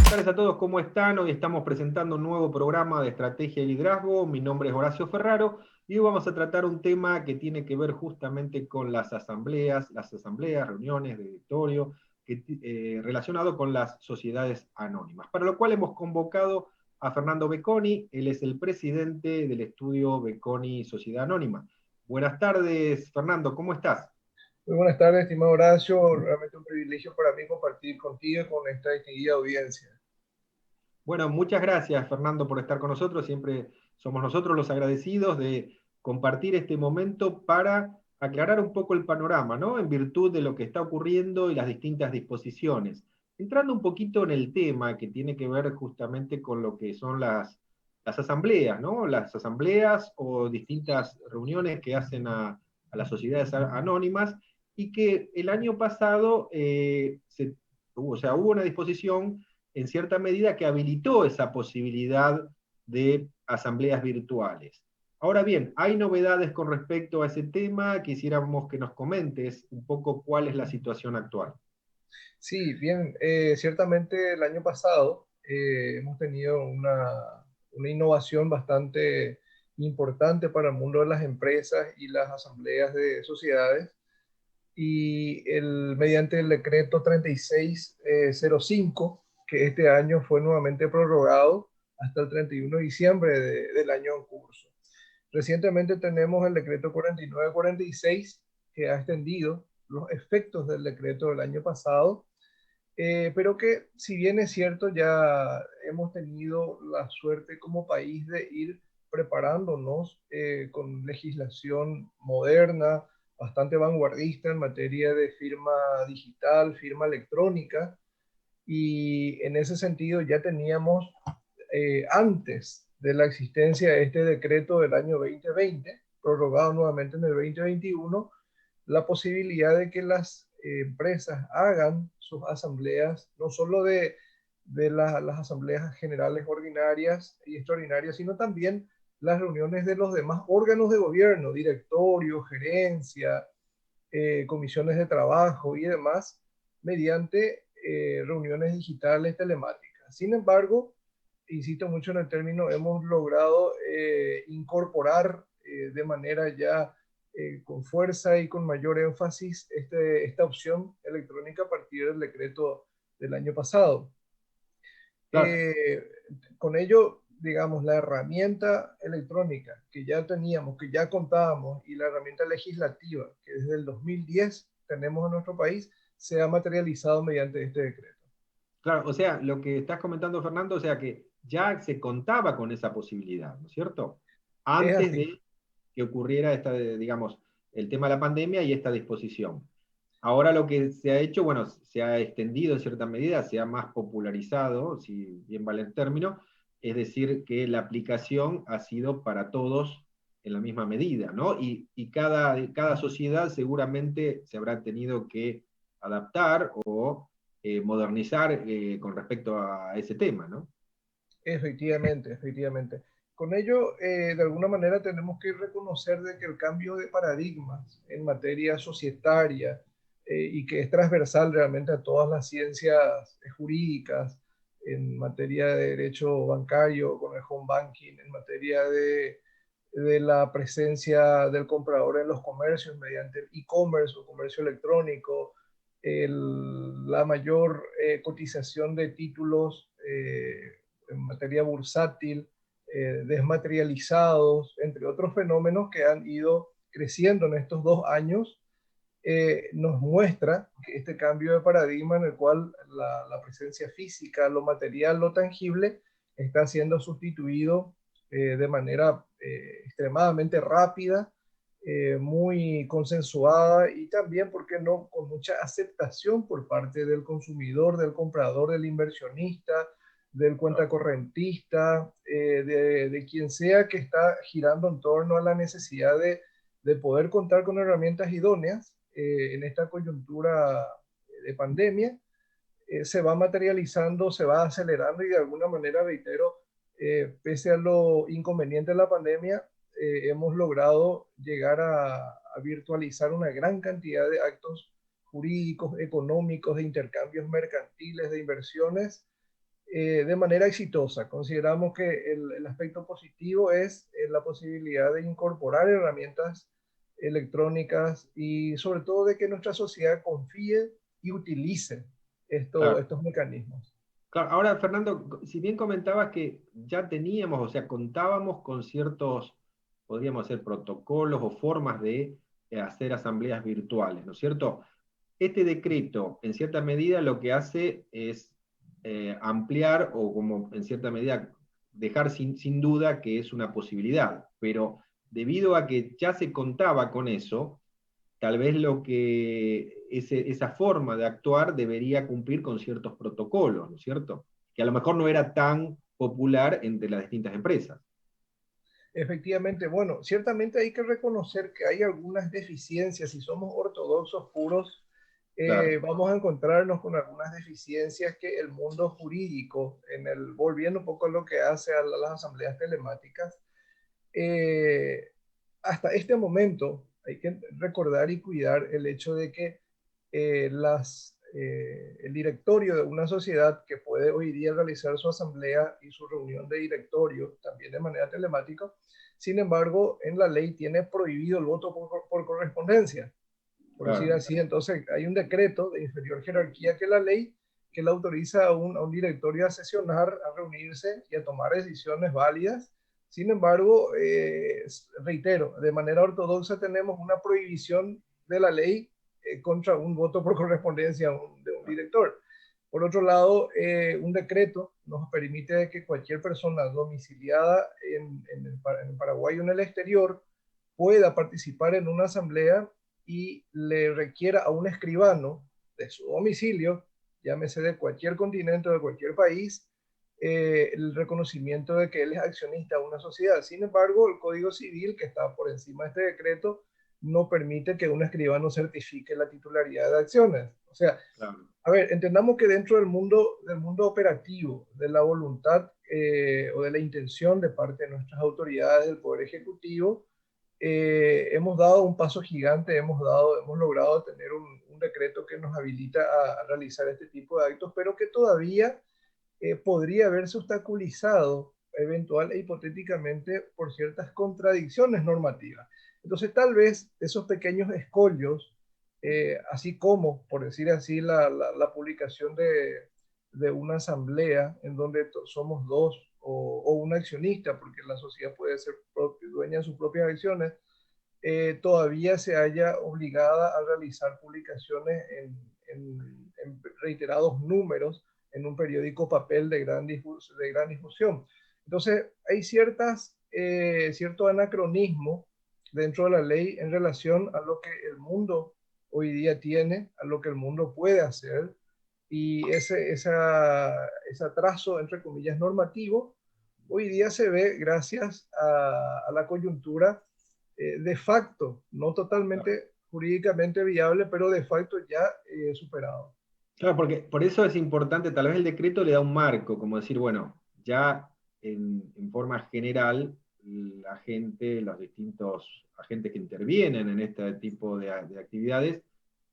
Buenas tardes a todos, ¿cómo están? Hoy estamos presentando un nuevo programa de estrategia y liderazgo. Mi nombre es Horacio Ferraro y hoy vamos a tratar un tema que tiene que ver justamente con las asambleas, reuniones de directorio, relacionado con las sociedades anónimas. Para lo cual hemos convocado a Fernando Becconi, él es el presidente del estudio Becconi Sociedad Anónima. Buenas tardes, Fernando, ¿cómo estás? Muy buenas tardes, estimado Horacio. Realmente un privilegio para mí compartir contigo y con esta distinguida audiencia. Bueno, muchas gracias, Fernando, por estar con nosotros. Siempre somos nosotros los agradecidos de compartir este momento para aclarar un poco el panorama, ¿no? En virtud de lo que está ocurriendo y las distintas disposiciones. Entrando un poquito en el tema que tiene que ver justamente con lo que son las asambleas, ¿no? Las asambleas o distintas reuniones que hacen a las sociedades anónimas y que el año pasado hubo una disposición en cierta medida que habilitó esa posibilidad de asambleas virtuales. Ahora bien, hay novedades con respecto a ese tema. Quisiéramos que nos comentes un poco cuál es la situación actual. Sí, bien, ciertamente el año pasado hemos tenido una innovación bastante importante para el mundo de las empresas y las asambleas de sociedades. Mediante el decreto 3605, que este año fue nuevamente prorrogado hasta el 31 de diciembre del año en curso. Recientemente tenemos el decreto 4946, que ha extendido los efectos del decreto del año pasado, pero que, si bien es cierto, ya hemos tenido la suerte como país de ir preparándonos con legislación moderna, bastante vanguardista en materia de firma digital, firma electrónica, y en ese sentido ya teníamos, antes de la existencia de este decreto del año 2020, prorrogado nuevamente en el 2021, la posibilidad de que las empresas hagan sus asambleas, no solo de las asambleas generales ordinarias y extraordinarias, sino también las reuniones de los demás órganos de gobierno, directorio, gerencia, comisiones de trabajo y demás, mediante reuniones digitales telemáticas. Sin embargo, insisto mucho en el término, hemos logrado incorporar de manera ya con fuerza y con mayor énfasis esta opción electrónica a partir del decreto del año pasado. Claro. Eh, con ello, digamos, la herramienta electrónica que ya teníamos, que ya contábamos, y la herramienta legislativa que desde el 2010 tenemos en nuestro país, se ha materializado mediante este decreto. Claro, o sea, lo que estás comentando, Fernando, o sea que ya se contaba con esa posibilidad, ¿no es cierto? Es Antes así. de que ocurriera digamos, el tema de la pandemia y esta disposición. Ahora lo que se ha hecho, bueno, se ha extendido en cierta medida, se ha más popularizado, si bien vale el término, es decir, que la aplicación ha sido para todos en la misma medida, ¿no? Y cada sociedad seguramente se habrá tenido que adaptar o modernizar con respecto a ese tema, ¿no? Efectivamente, efectivamente. Con ello, de alguna manera tenemos que reconocer de que el cambio de paradigmas en materia societaria, y que es transversal realmente a todas las ciencias jurídicas, en materia de derecho bancario, con el home banking, en materia de la presencia del comprador en los comercios mediante el e-commerce o comercio electrónico, la mayor cotización de títulos en materia bursátil, desmaterializados, entre otros fenómenos que han ido creciendo en estos 2 años, nos muestra que este cambio de paradigma en el cual la presencia física, lo material, lo tangible, está siendo sustituido de manera extremadamente rápida, muy consensuada y también, ¿por qué no?, con mucha aceptación por parte del consumidor, del comprador, del inversionista, del cuentacorrentista, de quien sea que está girando en torno a la necesidad de poder contar con herramientas idóneas en esta coyuntura de pandemia. Se va materializando, se va acelerando y de alguna manera, reitero, pese a lo inconveniente de la pandemia, hemos logrado llegar a virtualizar una gran cantidad de actos jurídicos, económicos, de intercambios mercantiles, de inversiones, de manera exitosa. Consideramos que el aspecto positivo es la posibilidad de incorporar herramientas electrónicas y sobre todo de que nuestra sociedad confíe y utilice Claro. estos mecanismos. Claro, ahora, Fernando, si bien comentabas que ya teníamos, o sea, contábamos con ciertos, podríamos ser protocolos o formas de hacer asambleas virtuales, ¿no es cierto? Este decreto, en cierta medida, lo que hace es ampliar o como en cierta medida dejar sin duda que es una posibilidad, pero debido a que ya se contaba con eso, tal vez esa forma de actuar debería cumplir con ciertos protocolos, ¿no es cierto? Que a lo mejor no era tan popular entre las distintas empresas. Efectivamente, bueno, ciertamente hay que reconocer que hay algunas deficiencias. Si somos ortodoxos puros, Claro, vamos a encontrarnos con algunas deficiencias que el mundo jurídico, volviendo un poco a lo que hace a las asambleas telemáticas, eh, hasta este momento hay que recordar y cuidar el hecho de que el directorio de una sociedad que puede hoy día realizar su asamblea y su reunión de directorio también de manera telemática, sin embargo, en la ley tiene prohibido el voto por correspondencia, por decir claro, así. Entonces, hay un decreto de inferior jerarquía que la ley que le autoriza a un directorio a sesionar, a reunirse y a tomar decisiones válidas. Sin embargo, reitero, de manera ortodoxa tenemos una prohibición de la ley contra un voto por correspondencia de un director. Por otro lado, un decreto nos permite que cualquier persona domiciliada en Paraguay o en el exterior pueda participar en una asamblea y le requiera a un escribano de su domicilio, llámese de cualquier continente o de cualquier país, el reconocimiento de que él es accionista de una sociedad. Sin embargo, el Código Civil, que está por encima de este decreto, no permite que un escribano certifique la titularidad de acciones. O sea, claro. a ver, entendamos que dentro del mundo operativo, de la voluntad o de la intención de parte de nuestras autoridades del Poder Ejecutivo, hemos dado un paso gigante, hemos logrado tener un decreto que nos habilita a realizar este tipo de actos, pero que todavía podría verse obstaculizado eventual e hipotéticamente por ciertas contradicciones normativas. Entonces, tal vez esos pequeños escollos, así como, por decir así, la publicación de una asamblea en donde somos dos o un accionista, porque la sociedad puede ser dueña de sus propias acciones, todavía se haya obligada a realizar publicaciones en reiterados números en un periódico papel de gran difusión. Entonces, hay cierto anacronismo dentro de la ley en relación a lo que el mundo hoy día tiene, a lo que el mundo puede hacer, y ese atraso, entre comillas, normativo, hoy día se ve gracias a la coyuntura de facto, no Claro. totalmente jurídicamente viable, pero de facto ya superado. Claro, porque por eso es importante, tal vez el decreto le da un marco, como decir, bueno, ya en forma general, la gente, los distintos agentes que intervienen en este tipo de actividades,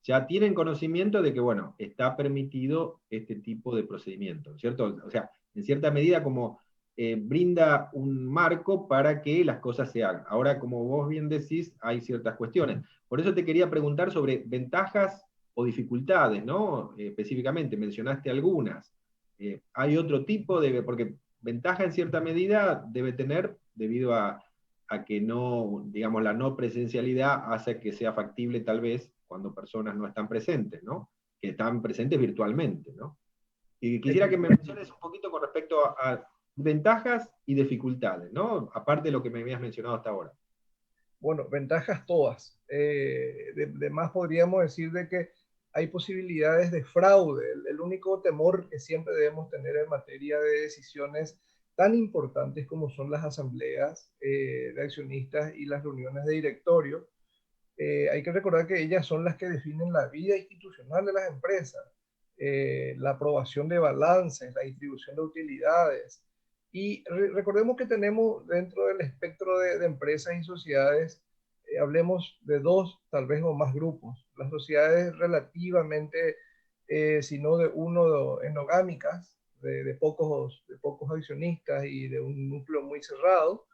ya tienen conocimiento de que, bueno, está permitido este tipo de procedimiento, ¿cierto? O sea, en cierta medida como brinda un marco para que las cosas se hagan. Ahora, como vos bien decís, hay ciertas cuestiones. Por eso te quería preguntar sobre ventajas o dificultades, ¿no? Específicamente, mencionaste algunas. Hay otro tipo de, porque ventaja en cierta medida debe tener debido a que no, digamos, la no presencialidad hace que sea factible tal vez cuando personas no están presentes, ¿no? Que están presentes virtualmente, ¿no? Y quisiera que me Efectivamente. menciones un poquito con respecto a ventajas y dificultades, ¿no? Aparte de lo que me habías mencionado hasta ahora. Bueno, ventajas todas. De más podríamos decir de que hay posibilidades de fraude. El único temor que siempre debemos tener en materia de decisiones tan importantes como son las asambleas de accionistas y las reuniones de directorio, hay que recordar que ellas son las que definen la vida institucional de las empresas, la aprobación de balances, la distribución de utilidades. Y recordemos que tenemos dentro del espectro de empresas y sociedades, hablemos de dos, tal vez o más grupos. Las sociedades relativamente, si no de uno, endogámicas, de pocos accionistas y de un núcleo muy cerrado,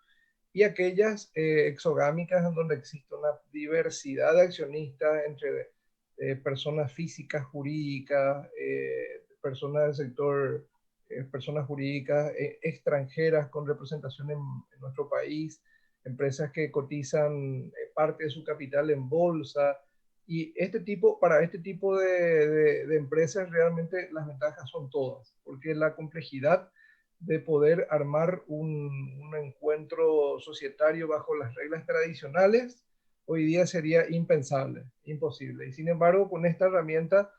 y aquellas exogámicas en donde existe una diversidad de accionistas entre personas físicas, jurídicas, personas del sector, personas jurídicas extranjeras con representación en nuestro país, empresas que cotizan parte de su capital en bolsa. Y para este tipo de empresas realmente las ventajas son todas, porque la complejidad de poder armar un encuentro societario bajo las reglas tradicionales, hoy día sería impensable, imposible. Y sin embargo, con esta herramienta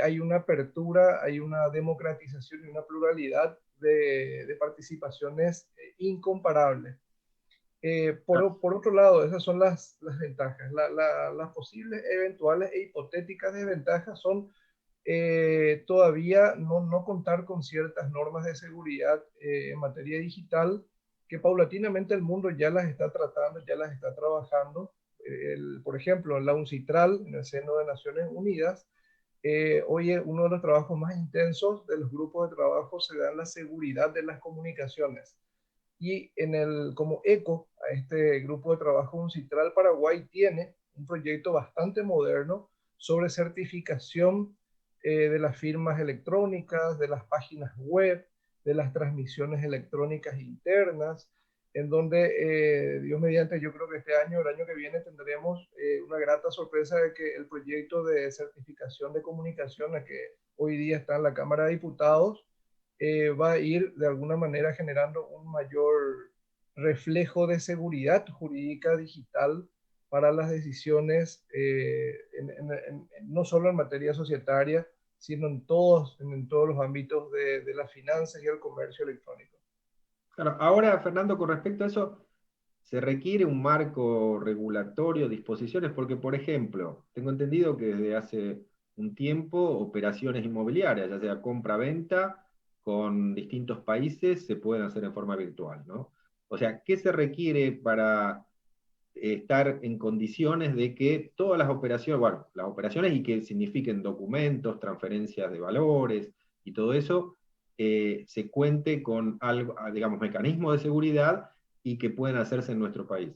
hay una apertura, hay una democratización y una pluralidad de participaciones incomparables. Por otro lado, esas son las ventajas. Las posibles, eventuales e hipotéticas desventajas son todavía no contar con ciertas normas de seguridad en materia digital, que paulatinamente el mundo ya las está tratando, ya las está trabajando. Por ejemplo, la UNCITRAL, en el seno de Naciones Unidas, hoy uno de los trabajos más intensos de los grupos de trabajo se da en la seguridad de las comunicaciones. Y como eco a este grupo de trabajo, UNCITRAL Paraguay tiene un proyecto bastante moderno sobre certificación de las firmas electrónicas, de las páginas web, de las transmisiones electrónicas internas, en donde, Dios mediante, yo creo que este año, el año que viene, tendremos una grata sorpresa de que el proyecto de certificación de comunicaciones que hoy día está en la Cámara de Diputados, va a ir de alguna manera generando un mayor reflejo de seguridad jurídica digital para las decisiones, no solo en materia societaria, sino en todos los ámbitos de las finanzas y el comercio electrónico. Claro, ahora, Fernando, con respecto a eso, ¿se requiere un marco regulatorio, disposiciones? Porque, por ejemplo, tengo entendido que desde hace un tiempo operaciones inmobiliarias, ya sea compra-venta con distintos países, se pueden hacer en forma virtual, ¿no? O sea, ¿qué se requiere para estar en condiciones de que todas las operaciones, bueno, las operaciones y que signifiquen documentos, transferencias de valores y todo eso, se cuente con algo, digamos, mecanismos de seguridad y que pueden hacerse en nuestro país?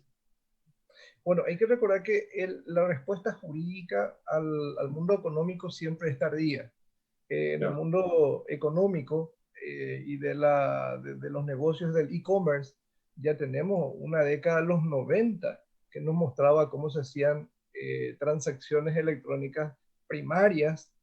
Bueno, hay que recordar que la respuesta jurídica al mundo económico siempre es tardía. En el Ya. mundo económico y de los negocios del e-commerce, ya tenemos una década de los 90 que nos mostraba cómo se hacían transacciones electrónicas primarias,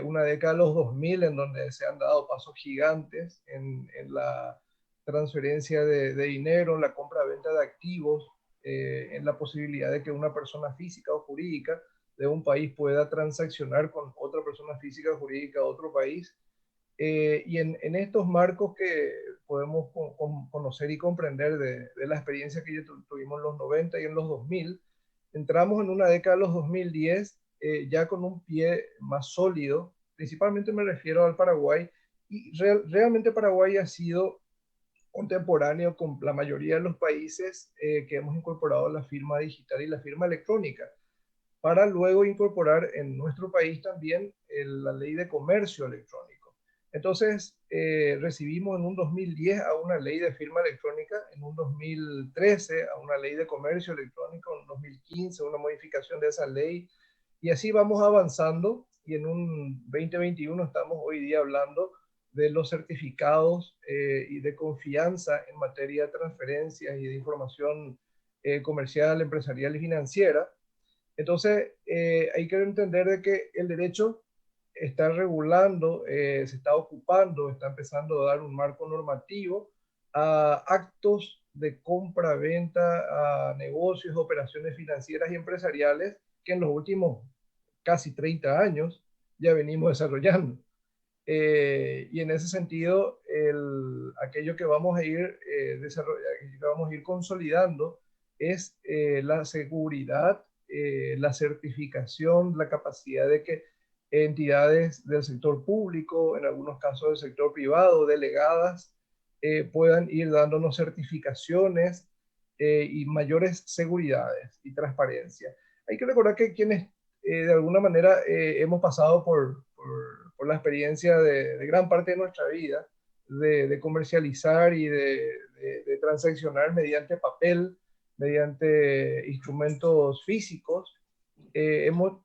una década de los 2000 en donde se han dado pasos gigantes en la transferencia de dinero, en la compra-venta de activos, en la posibilidad de que una persona física o jurídica de un país pueda transaccionar con otra persona física o jurídica de otro país. Y en estos marcos que podemos conocer y comprender de la experiencia que tuvimos en los 90 y en los 2000, entramos en una década de los 2010 ya con un pie más sólido, principalmente me refiero al Paraguay, y realmente Paraguay ha sido contemporáneo con la mayoría de los países que hemos incorporado la firma digital y la firma electrónica, para luego incorporar en nuestro país también la ley de comercio electrónico. Entonces, recibimos en un 2010 a una ley de firma electrónica, en un 2013 a una ley de comercio electrónico, en un 2015 una modificación de esa ley, y así vamos avanzando, y en un 2021 estamos hoy día hablando de los certificados y de confianza en materia de transferencias y de información comercial, empresarial y financiera. Entonces, hay que entender de que el derecho está regulando, se está ocupando, está empezando a dar un marco normativo a actos de compra, venta, a negocios, operaciones financieras y empresariales que en los últimos casi 30 años ya venimos desarrollando. Y en ese sentido, aquello que vamos a ir, que vamos a ir consolidando es la seguridad, la certificación, la capacidad de que entidades del sector público, en algunos casos del sector privado, delegadas, puedan ir dándonos certificaciones y mayores seguridades y transparencia. Hay que recordar que quienes de alguna manera hemos pasado por por la experiencia de gran parte de nuestra vida, de comercializar y de transaccionar mediante papel, mediante instrumentos físicos, hemos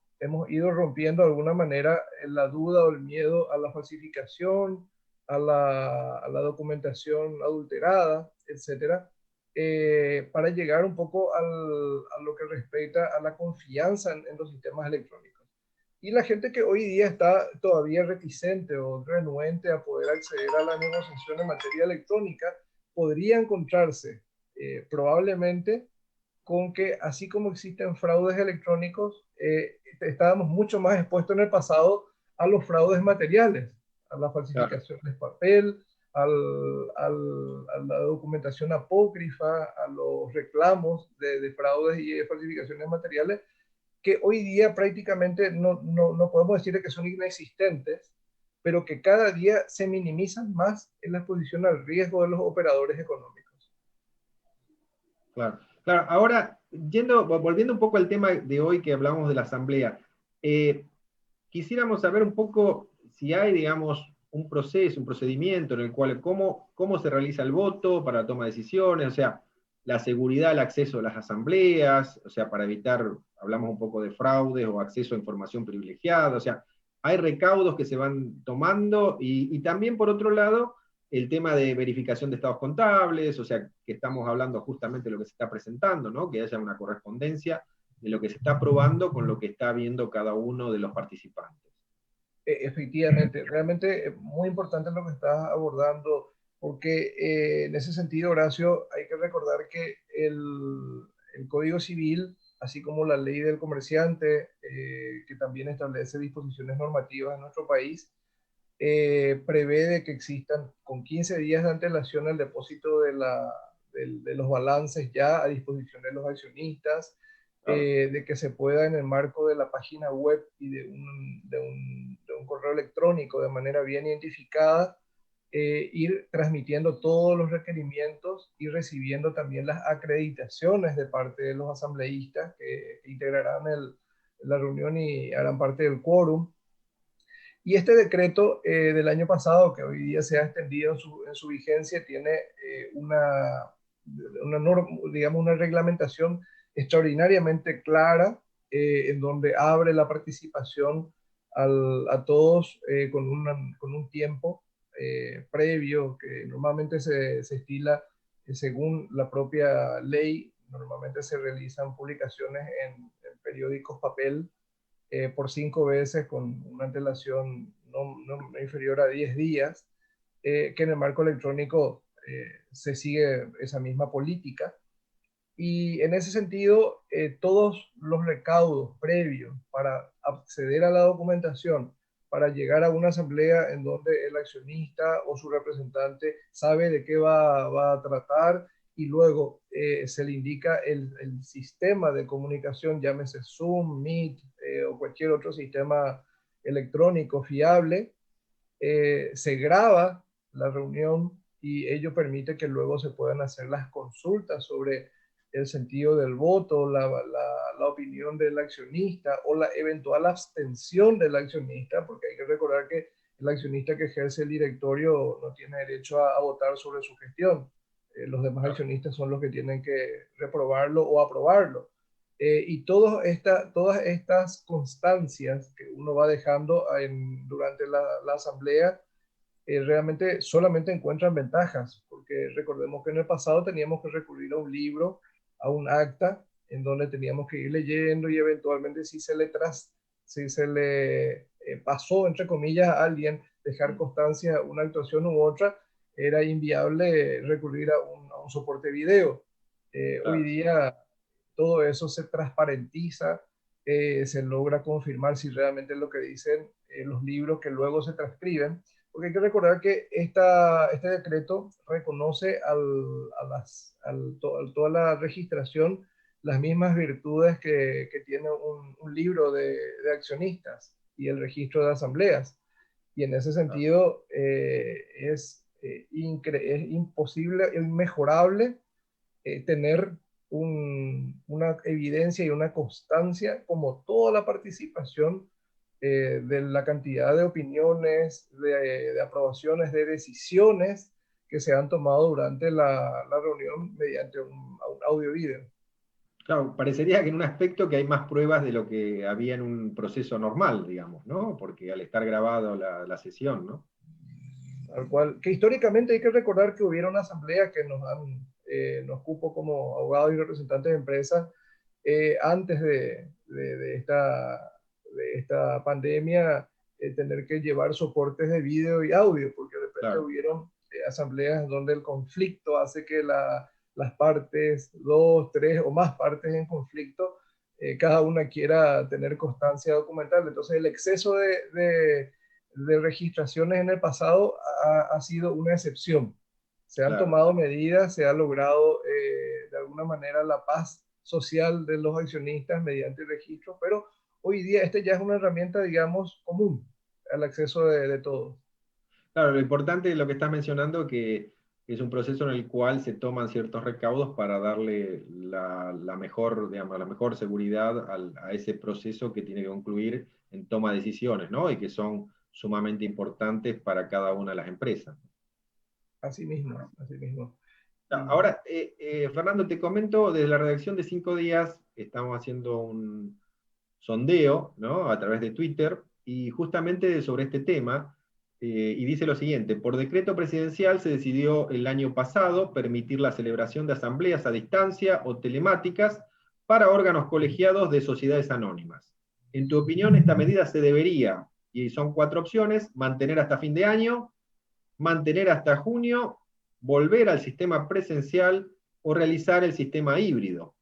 ido rompiendo de alguna manera la duda o el miedo a la falsificación, a la documentación adulterada, etcétera, para llegar un poco a lo que respecta a la confianza en los sistemas electrónicos. Y la gente que hoy día está todavía reticente o renuente a poder acceder a la negociación en materia electrónica, podría encontrarse probablemente con que así como existen fraudes electrónicos, estábamos mucho más expuestos en el pasado a los fraudes materiales, a la Claro. falsificación de papel, a la documentación apócrifa, a los reclamos de fraudes y de falsificaciones materiales, que hoy día prácticamente no podemos decir que son inexistentes, pero que cada día se minimizan más en la exposición al riesgo de los operadores económicos. Claro, claro. Ahora, volviendo un poco al tema de hoy que hablamos de la asamblea, quisiéramos saber un poco si hay, digamos, un proceso, un procedimiento en el cual cómo se realiza el voto para la toma de decisiones, o sea, la seguridad, el acceso a las asambleas, o sea, para evitar, hablamos un poco de fraudes o acceso a información privilegiada, o sea, hay recaudos que se van tomando y también por otro lado el tema de verificación de estados contables, o sea, que estamos hablando justamente de lo que se está presentando, ¿no? Que haya una correspondencia de lo que se está aprobando con lo que está viendo cada uno de los participantes. Efectivamente, realmente es muy importante lo que estás abordando, porque en ese sentido, Horacio, hay que recordar que el Código Civil, así como la ley del comerciante, que también establece disposiciones normativas en nuestro país, prevé de que existan con 15 días de antelación el depósito de los balances ya a disposición de los accionistas, Claro. de que se pueda en el marco de la página web y de un correo electrónico de manera bien identificada, ir transmitiendo todos los requerimientos y recibiendo también las acreditaciones de parte de los asambleístas que integrarán la reunión y harán parte del quórum. Y este decreto del año pasado, que hoy día se ha extendido en su vigencia, tiene digamos, una reglamentación extraordinariamente clara, en donde abre la participación a todos con un tiempo previo que normalmente se estila según la propia ley. Normalmente se realizan publicaciones en periódicos papel por 5 veces con una antelación no inferior a 10 días, que en el marco electrónico se sigue esa misma política. Y en ese sentido, todos los recaudos previos para acceder a la documentación, para llegar a una asamblea en donde el accionista o su representante sabe de qué va a tratar y luego se le indica el sistema de comunicación, llámese Zoom, Meet o cualquier otro sistema electrónico fiable, se graba la reunión y ello permite que luego se puedan hacer las consultas sobre el sentido del voto, la opinión del accionista o la eventual abstención del accionista, porque hay que recordar que el accionista que ejerce el directorio no tiene derecho a votar sobre su gestión. Los demás accionistas son los que tienen que reprobarlo o aprobarlo. Y todas estas constancias que uno va dejando durante la asamblea realmente solamente encuentran ventajas, porque recordemos que en el pasado teníamos que recurrir a un libro, a un acta, en donde teníamos que ir leyendo y eventualmente si se le pasó, entre comillas, a alguien dejar constancia una actuación u otra, era inviable recurrir a un soporte video. Hoy Claro. día todo eso se transparentiza, se logra confirmar si realmente es lo que dicen los libros que luego se transcriben, porque hay que recordar que este decreto reconoce a toda la registración las mismas virtudes que tiene un libro de accionistas y el registro de asambleas. Y en ese Claro. sentido es imposible, inmejorable tener una evidencia y una constancia como toda la participación de la cantidad de opiniones, de aprobaciones, de decisiones que se han tomado durante la reunión mediante un audio-video. Claro, parecería que en un aspecto que hay más pruebas de lo que había en un proceso normal, digamos, ¿no? Porque al estar grabado la sesión, ¿no? Al cual, que históricamente hay que recordar que hubieron asambleas que nos cupo como abogados y representantes de empresas antes de esta pandemia, tener que llevar soportes de video y audio, porque de repente Claro, hubieron asambleas donde el conflicto hace que las partes, dos, tres o más partes en conflicto, cada una quiera tener constancia documental. Entonces el exceso de registraciones en el pasado ha sido una excepción. Se han claro. tomado medidas, se ha logrado de alguna manera la paz social de los accionistas mediante el registro, pero hoy día este ya es una herramienta, digamos, común al acceso de todos. Claro, lo importante de lo que estás mencionando que es un proceso en el cual se toman ciertos recaudos para darle la mejor, digamos, la mejor seguridad a ese proceso que tiene que concluir en toma de decisiones, ¿no? Y que son sumamente importantes para cada una de las empresas. Así mismo, así mismo. Y Ahora, Fernando, te comento, desde la redacción de 5 días estamos haciendo un sondeo, ¿no? A través de Twitter, y justamente sobre este tema, y dice lo siguiente: por decreto presidencial se decidió el año pasado permitir la celebración de asambleas a distancia o telemáticas para órganos colegiados de sociedades anónimas. En tu opinión, esta medida se debería, y son 4 opciones: mantener hasta fin de año, mantener hasta junio, volver al sistema presencial o realizar el sistema híbrido.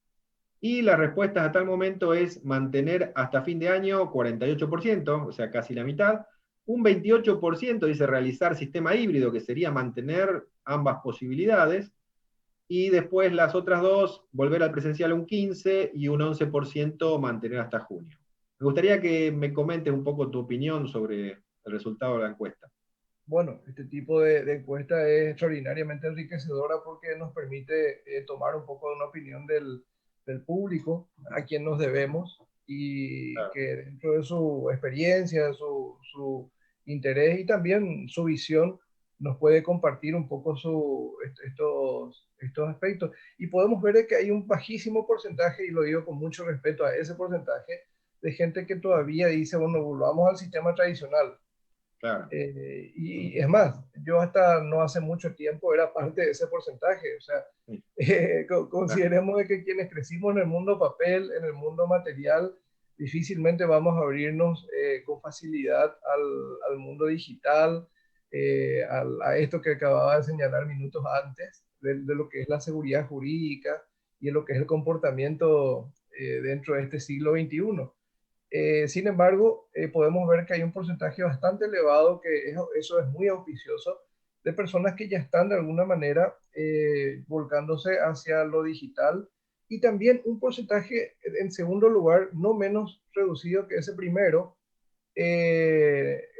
Y las respuestas hasta el momento es mantener hasta fin de año 48%, o sea, casi la mitad. Un 28% dice realizar sistema híbrido, que sería mantener ambas posibilidades. Y después las otras dos, volver al presencial un 15% y un 11% mantener hasta junio. Me gustaría que me comentes un poco tu opinión sobre el resultado de la encuesta. bueno, este tipo de encuesta es extraordinariamente enriquecedora porque nos permite tomar un poco de una opinión del público a quien nos debemos y Claro, que dentro de su experiencia, su interés y también su visión nos puede compartir un poco estos aspectos. Y podemos ver que hay un bajísimo porcentaje, y lo digo con mucho respeto a ese porcentaje, de gente que todavía dice, bueno, volvamos al sistema tradicional. claro. Y es más, yo hasta no hace mucho tiempo era parte de ese porcentaje. O sea, Sí, claro. consideremos de que quienes crecimos en el mundo papel, en el mundo material, difícilmente vamos a abrirnos con facilidad al mundo digital, a esto que acababa de señalar minutos antes, de lo que es la seguridad jurídica y de lo que es el comportamiento dentro de este siglo XXI. Sin embargo, podemos ver que hay un porcentaje bastante elevado, que eso es muy auspicioso, de personas que ya están de alguna manera volcándose hacia lo digital, y también un porcentaje, en segundo lugar, no menos reducido que ese primero,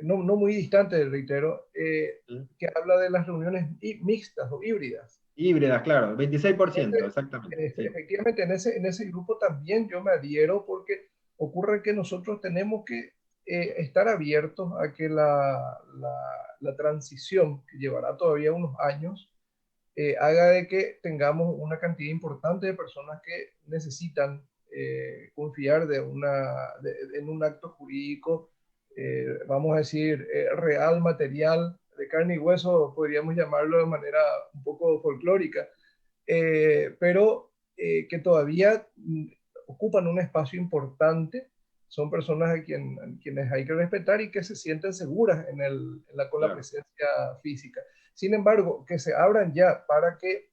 no muy distante, reitero, Sí. que habla de las reuniones mixtas o híbridas. Híbridas, claro, 26%, Ese- exactamente. Sí, Efectivamente, en ese grupo también yo me adhiero, porque ocurre que nosotros tenemos que estar abiertos a que la transición, que llevará todavía unos años, haga de que tengamos una cantidad importante de personas que necesitan confiar en un acto jurídico, vamos a decir, real, material, de carne y hueso, podríamos llamarlo de manera un poco folclórica, pero que todavía ocupan un espacio importante. Son personas a quienes hay que respetar y que se sienten seguras con la claro. presencia física. Sin embargo, que se abran ya para que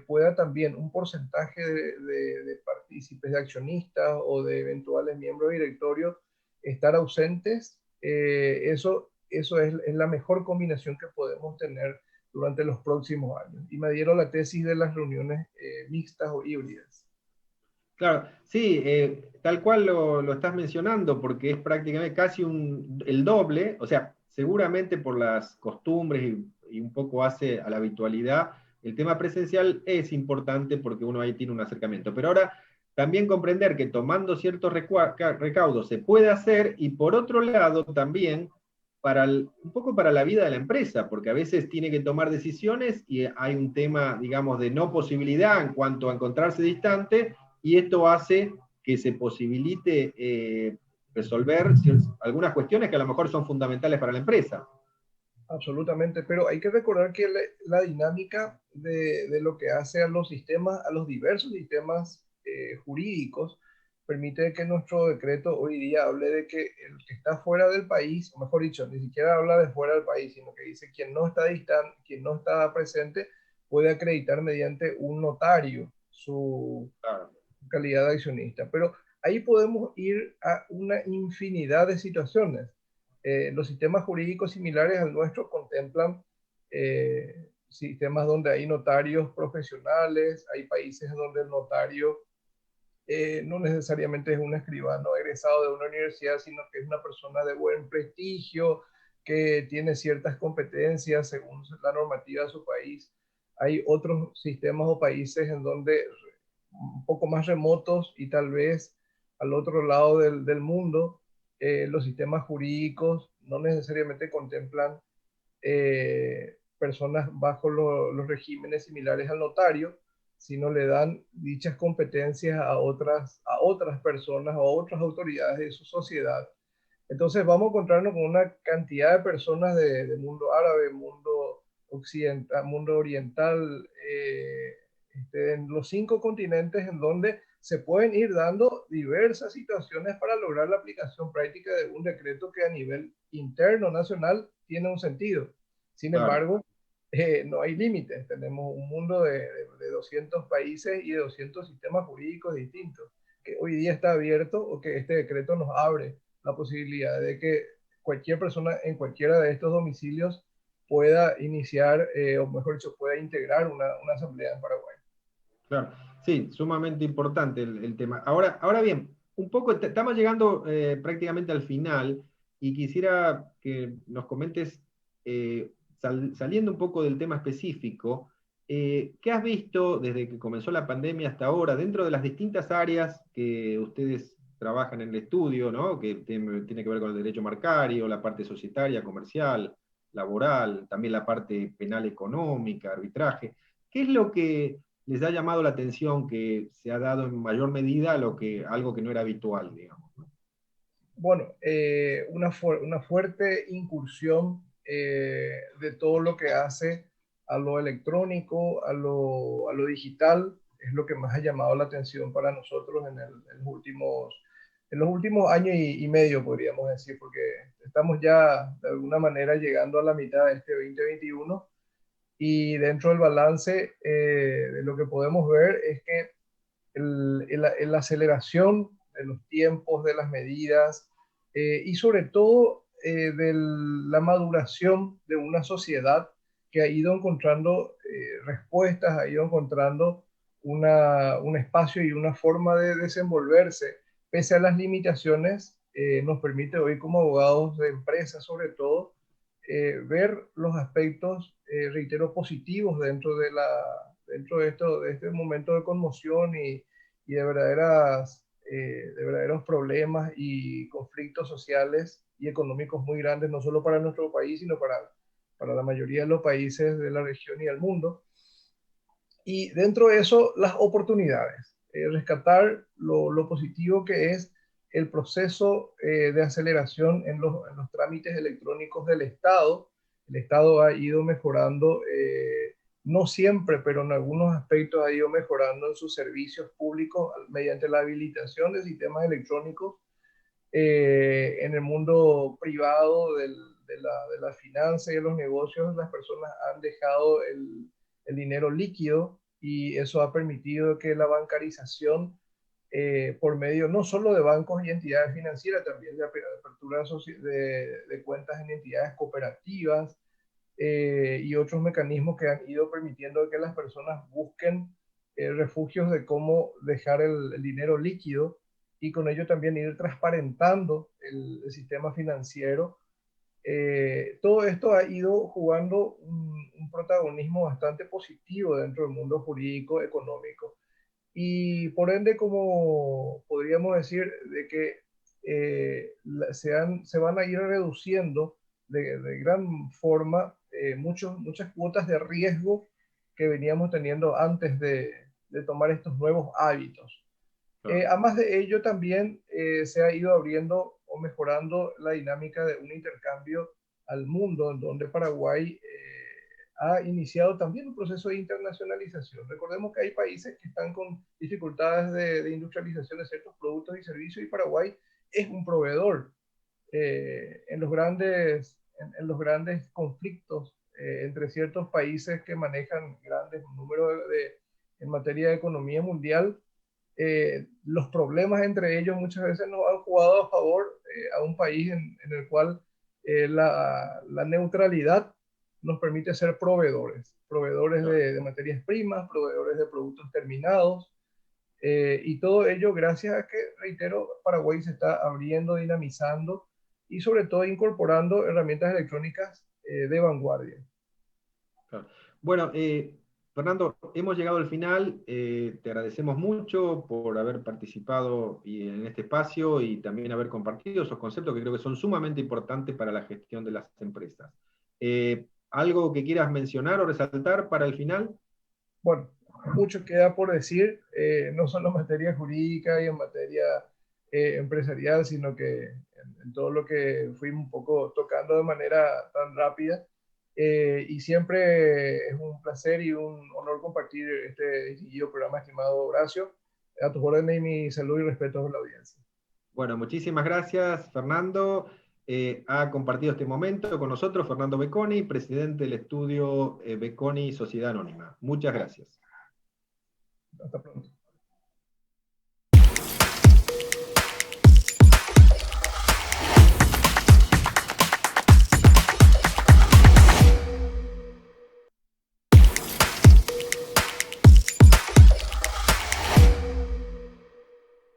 pueda también un porcentaje de partícipes, de accionistas o de eventuales miembros de directorio estar ausentes, eso es la mejor combinación que podemos tener durante los próximos años. Y me dieron la tesis de las reuniones mixtas o híbridas. Claro, sí, tal cual lo estás mencionando, porque es prácticamente casi el doble, o sea, seguramente por las costumbres y un poco hace a la habitualidad, el tema presencial es importante porque uno ahí tiene un acercamiento. Pero ahora, también comprender que tomando ciertos recaudos se puede hacer, y por otro lado también un poco para la vida de la empresa, porque a veces tiene que tomar decisiones y hay un tema, digamos, de no posibilidad en cuanto a encontrarse distante, y esto hace que se posibilite resolver algunas cuestiones que a lo mejor son fundamentales para la empresa. Absolutamente, pero hay que recordar que la dinámica de lo que hace a los sistemas, a los diversos sistemas jurídicos, permite que nuestro decreto hoy día hable de que el que está fuera del país, o mejor dicho, ni siquiera habla de fuera del país, sino que dice quien no está distante, quien no está presente, puede acreditar mediante un notario su Claro. calidad de accionista. Pero ahí podemos ir a una infinidad de situaciones. Los sistemas jurídicos similares al nuestro contemplan sistemas donde hay notarios profesionales, hay países donde el notario no necesariamente es un escribano egresado de una universidad, sino que es una persona de buen prestigio, que tiene ciertas competencias según la normativa de su país. Hay otros sistemas o países en donde un poco más remotos y tal vez al otro lado del mundo, los sistemas jurídicos no necesariamente contemplan personas bajo los regímenes similares al notario, sino le dan dichas competencias a otras personas o a otras autoridades de su sociedad. Entonces vamos a encontrarnos con una cantidad de personas del mundo árabe, mundo occidental, mundo oriental, en los 5 continentes en donde se pueden ir dando diversas situaciones para lograr la aplicación práctica de un decreto que a nivel interno nacional tiene un sentido. Sin Claro. embargo, no hay límites. Tenemos un mundo de 200 países y de 200 sistemas jurídicos distintos que hoy día está abierto o que este decreto nos abre la posibilidad de que cualquier persona en cualquiera de estos domicilios pueda iniciar, o mejor dicho, pueda integrar una asamblea en Paraguay. Claro, sí, sumamente importante el tema. Ahora bien, un poco, estamos llegando prácticamente al final, y quisiera que nos comentes, saliendo un poco del tema específico, ¿qué has visto desde que comenzó la pandemia hasta ahora, dentro de las distintas áreas que ustedes trabajan en el estudio, ¿no? Que tiene que ver con el derecho marcario, la parte societaria, comercial, laboral, también la parte penal económica, arbitraje? ¿Qué es lo que les ha llamado la atención que se ha dado en mayor medida algo que no era habitual, digamos? Bueno, una fuerte incursión de todo lo que hace a lo electrónico, a lo digital, es lo que más ha llamado la atención para nosotros en los últimos años y medio, podríamos decir, porque estamos ya de alguna manera llegando a la mitad de este 2021, y dentro del balance de lo que podemos ver es que la aceleración de los tiempos, de las medidas, y sobre todo de la maduración de una sociedad que ha ido encontrando respuestas, ha ido encontrando un espacio y una forma de desenvolverse pese a las limitaciones, nos permite hoy como abogados de empresa sobre todo ver los aspectos, reitero, positivos dentro de este momento de conmoción y de verdaderos problemas y conflictos sociales y económicos muy grandes, no solo para nuestro país, sino para la mayoría de los países de la región y del mundo. Y dentro de eso, las oportunidades, rescatar lo positivo que es el proceso de aceleración en los trámites electrónicos del Estado. El Estado ha ido mejorando, no siempre, pero en algunos aspectos ha ido mejorando en sus servicios públicos mediante la habilitación de sistemas electrónicos. En el mundo privado de la finanza y de los negocios, las personas han dejado el dinero líquido, y eso ha permitido que la bancarización, por medio no solo de bancos y entidades financieras, también de apertura de cuentas en entidades cooperativas, y otros mecanismos que han ido permitiendo que las personas busquen refugios de cómo dejar el dinero líquido, y con ello también ir transparentando el sistema financiero. Todo esto ha ido jugando un protagonismo bastante positivo dentro del mundo jurídico económico. y por ende, como podríamos decir, de que se van a ir reduciendo de gran forma muchas cuotas de riesgo que veníamos teniendo antes de tomar estos nuevos hábitos. Claro. Además de ello, también se ha ido abriendo o mejorando la dinámica de un intercambio al mundo, en donde Paraguay ha iniciado también un proceso de internacionalización. Recordemos que hay países que están con dificultades de industrialización de ciertos productos y servicios, y Paraguay es un proveedor en los grandes conflictos entre ciertos países que manejan grandes números en materia de economía mundial. Los problemas entre ellos muchas veces nos han jugado a favor a un país en el cual la neutralidad nos permite ser proveedores, proveedores Claro. de materias primas, proveedores de productos terminados, y todo ello gracias a que, reitero, Paraguay se está abriendo, dinamizando y sobre todo incorporando herramientas electrónicas de vanguardia. Claro. Bueno, Fernando, hemos llegado al final. Te agradecemos mucho por haber participado en este espacio y también haber compartido esos conceptos que creo que son sumamente importantes para la gestión de las empresas. ¿Algo que quieras mencionar o resaltar para el final? Bueno, mucho queda por decir, no solo en materia jurídica y en materia empresarial, sino que en todo lo que fuimos un poco tocando de manera tan rápida. Y siempre es un placer y un honor compartir este distinguido programa, estimado Horacio. A tus órdenes y mi salud y respeto por la audiencia. Bueno, muchísimas gracias, Fernando. Ha compartido este momento con nosotros Fernando Becconi, presidente del estudio Becconi Sociedad Anónima. Muchas gracias. Hasta pronto.